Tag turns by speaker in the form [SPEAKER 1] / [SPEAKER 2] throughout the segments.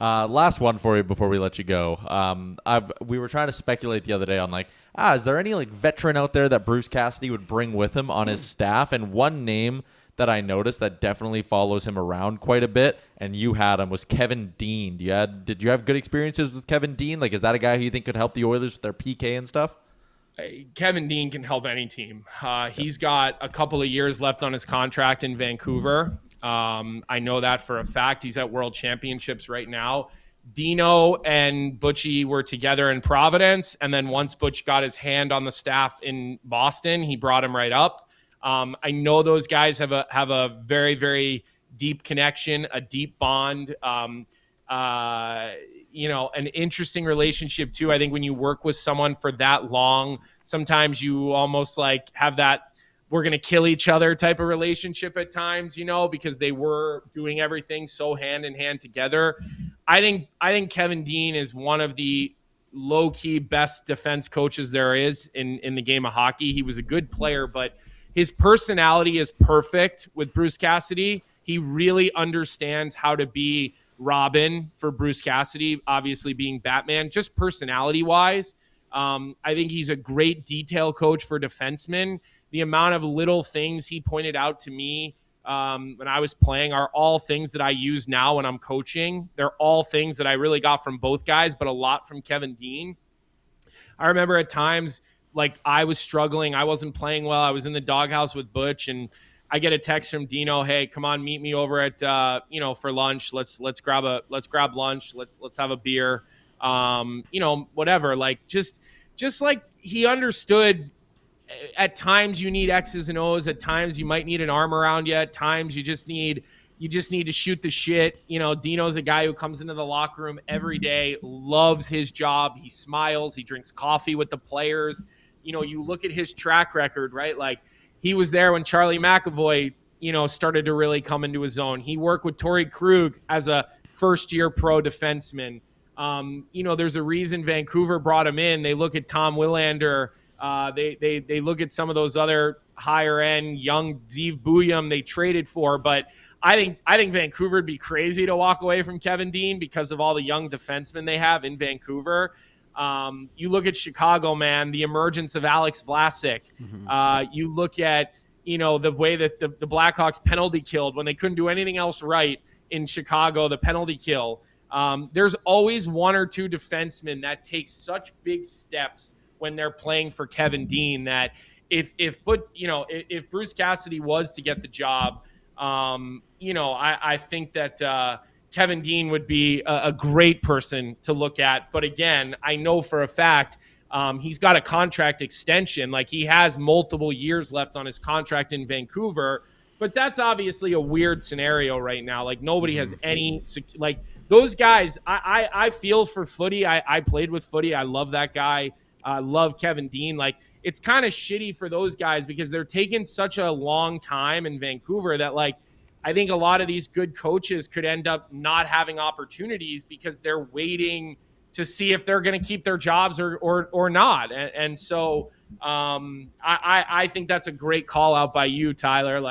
[SPEAKER 1] Last one for you before we let you go. We were trying to speculate the other day on is there any veteran out there that Bruce Cassidy would bring with him on his staff? And one name that I noticed that definitely follows him around quite a bit, and you had him, was Kevin Dean. Did you have good experiences with Kevin Dean? Is that a guy who you think could help the Oilers with their PK and stuff?
[SPEAKER 2] Kevin Dean can help any team. He's got a couple of years left on his contract in Vancouver. I know that for a fact. He's at World Championships right now. Dino and Butchie were together in Providence, and then once Butch got his hand on the staff in Boston, he brought him right up. I know those guys have a very, very deep connection, a deep bond. An interesting relationship too. I think when you work with someone for that long, sometimes you almost have that we're going to kill each other type of relationship at times, because they were doing everything so hand in hand together. I think Kevin Dean is one of the low-key best defense coaches there is in the game of hockey. He was a good player, but his personality is perfect with Bruce Cassidy. He really understands how to be Robin for Bruce Cassidy, obviously being Batman, just personality-wise. I think he's a great detail coach for defensemen. The amount of little things he pointed out to me when I was playing are all things that I use now when I'm coaching. They're all things that I really got from both guys, but a lot from Kevin Dean. I remember at times, I was struggling. I wasn't playing well. I was in the doghouse with Butch, and I get a text from Dino, "Hey, come on, meet me over at for lunch. Let's grab lunch. Let's have a beer. Whatever." Just he understood. At times you need X's and O's. At times you might need an arm around you. At times you just need to shoot the shit. Dino's a guy who comes into the locker room every day, loves his job. He smiles. He drinks coffee with the players. You look at his track record, right? He was there when Charlie McAvoy, started to really come into his own. He worked with Torrey Krug as a first-year pro defenseman. There's a reason Vancouver brought him in. They look at Tom Willander. They look at some of those other higher-end young Zeev Bouillon they traded for. But I think Vancouver would be crazy to walk away from Kevin Dean because of all the young defensemen they have in Vancouver. You look at Chicago, man, the emergence of Alex Vlasic. Mm-hmm. You look at, the way that the Blackhawks penalty killed when they couldn't do anything else right in Chicago, the penalty kill. There's always one or two defensemen that take such big steps when they're playing for Kevin Dean that if Bruce Cassidy was to get the job, I think that Kevin Dean would be a great person to look at. But again, I know for a fact he's got a contract extension. He has multiple years left on his contract in Vancouver. But that's obviously a weird scenario right now. Nobody has any those guys. I feel for Footy. I played with Footy. I love that guy. I love Kevin Dean. It's kind of shitty for those guys because they're taking such a long time in Vancouver that I think a lot of these good coaches could end up not having opportunities because they're waiting to see if they're going to keep their jobs or not. And so I think that's a great call out by you, Tyler.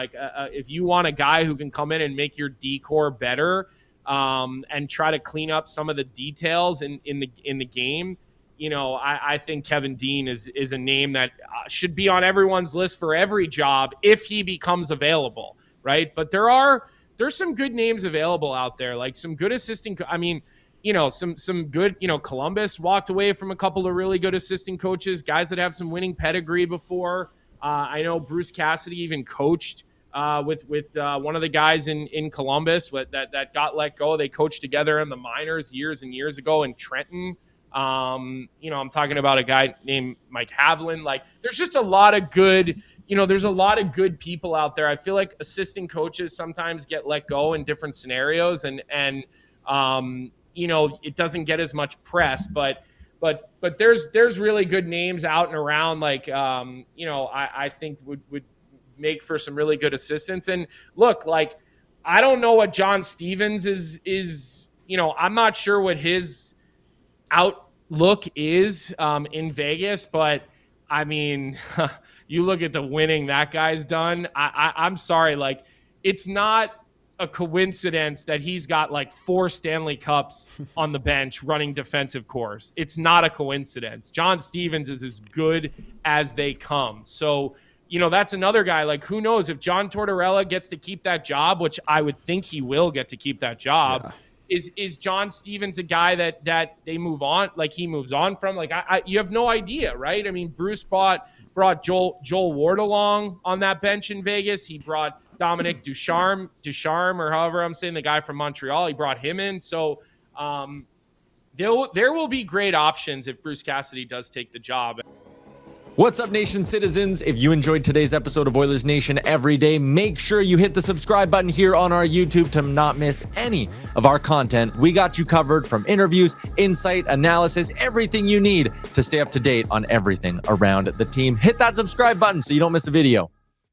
[SPEAKER 2] If you want a guy who can come in and make your decor better and try to clean up some of the details in the game, I think Kevin Dean is a name that should be on everyone's list for every job if he becomes available, right? But there's some good names available out there, some good assistant. Some good. Columbus walked away from a couple of really good assistant coaches, guys that have some winning pedigree before. I know Bruce Cassidy even coached with one of the guys in Columbus that got let go. They coached together in the minors years and years ago in Trenton. I'm talking about a guy named Mike Havlin. There's just a lot of good, there's a lot of good people out there. I feel like assistant coaches sometimes get let go in different scenarios and it doesn't get as much press, but there's really good names out and around. I think would make for some really good assistants. And look, I don't know what John Stevens is, I'm not sure what his outlook is in Vegas, but I mean, you look at the winning that guy's done. I'm sorry, it's not a coincidence that he's got like 4 Stanley Cups on the bench running defensive cores. It's not a coincidence. John Stevens is as good as they come. So, that's another guy. Like, who knows if John Tortorella gets to keep that job, which I would think he will get to keep that job. Yeah. Is John Stevens a guy that they move on, like he moves on from? Like, you have no idea, right? I mean, Bruce brought Joel Ward along on that bench in Vegas. He brought Dominic Ducharme, or however I'm saying, the guy from Montreal. He brought him in. So there will be great options if Bruce Cassidy does take the job.
[SPEAKER 1] What's up, Nation citizens? If you enjoyed today's episode of Oilers Nation Everyday, make sure you hit the subscribe button here on our YouTube to not miss any of our content. We got you covered from interviews, insight, analysis, everything you need to stay up to date on everything around the team. Hit that subscribe button so you don't miss a video.